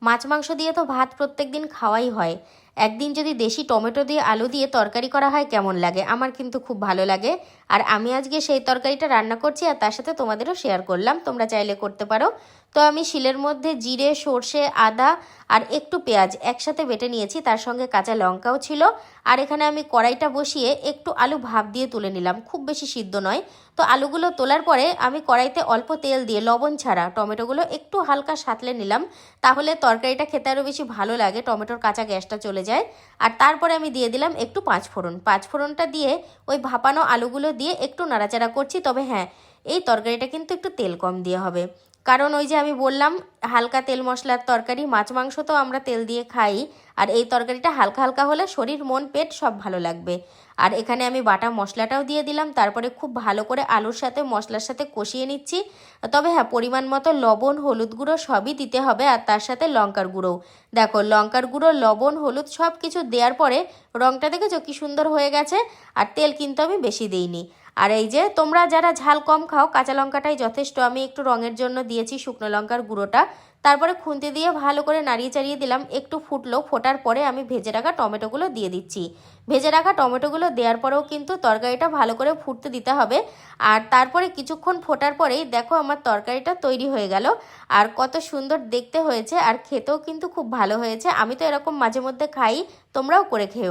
মাছ মাংস দিয়ে তো ভাত প্রত্যেক দিন খাওয়াই হয়, একদিন যদি দেশি টমেটো দিয়ে আলু দিয়ে তরকারি করা হয় কেমন লাগে? আমার কিন্তু খুব ভালো লাগে। আর আমি আজকে সেই তরকারিটা রান্না করছি আর তার সাথে তোমাদেরও শেয়ার করলাম, তোমরা চাইলে করতে পারো। তো আমি শিলের মধ্যে জিরে, সর্ষে, আদা আর একটু পেঁয়াজ একসাথে বেটে নিয়েছি, তার সঙ্গে কাঁচা লঙ্কাও ছিল। আর এখানে আমি কড়াইটা বসিয়ে একটু আলু ভাপ দিয়ে তুলে নিলাম, খুব বেশি সিদ্ধ নয়। তো আলুগুলো তোলার পরে আমি কড়াইতে অল্প তেল দিয়ে লবণ ছাড়া টমেটোগুলো একটু হালকা সাঁতলে নিলাম, তাহলে তরকারিটা খেতে আরও বেশি ভালো লাগে, টমেটোর কাঁচা গ্যাসটা চলে যায়। আর তারপরে আমি দিয়ে দিলাম একটু পাঁচফোড়ন, পাঁচফোড়নটা দিয়ে ওই ভাপানো আলুগুলো দিয়ে একটু নাড়াচাড়া করছি। তবে হ্যাঁ, এই তরকারিটা কিন্তু একটু তেল কম দিয়ে হবে, কারণ ওই যে আমি বললাম হালকা তেল মশলার তরকারি, মাছ মাংস তো আমরা তেল দিয়ে খাই, আর এই তরকারিটা হালকা হালকা হলে শরীর মন পেট সব ভালো লাগবে। আর এখানে আমি বাটা মশলাটাও দিয়ে দিলাম, তারপরে খুব ভালো করে আলুর সাথে মশলার সাথে কষিয়ে নিচ্ছি। তবে হ্যাঁ, পরিমাণ মতো লবণ, হলুদ গুঁড়ো সবই দিতে হবে, আর তার সাথে লঙ্কার গুঁড়োও। দেখো, লঙ্কার গুঁড়ো, লবণ, হলুদ সব কিছু দেওয়ার পরে রঙটা দেখেছো কি সুন্দর হয়ে গেছে। আর তেল কিন্তু আমি বেশি দিইনি। আর এই যে তোমরা যারা ঝাল কম খাও, কাঁচা লঙ্কাটাই যথেষ্ট, আমি একটু রঙের জন্য দিয়েছি শুকনো লঙ্কার গুঁড়োটা। তারপরে খুন্তি দিয়ে ভালো করে নাড়িয়ে চাড়িয়ে দিলাম, একটু ফুটলো, ফোটার পরে আমি ভেজে রাখা টমেটোগুলো দিয়ে দিচ্ছি। ভেজে রাখা টমেটোগুলো দেওয়ার পরেও কিন্তু তরকারিটা ভালো করে ফুটতে দিতে হবে। আর তারপরে কিছুক্ষণ ফোটার পরেই দেখো আমার তরকারিটা তৈরি হয়ে গেল, আর কত সুন্দর দেখতে হয়েছে, আর খেতেও কিন্তু খুব ভালো হয়েছে। আমি তো এরকম মাঝে মধ্যে খাই, তোমরাও করে খেও।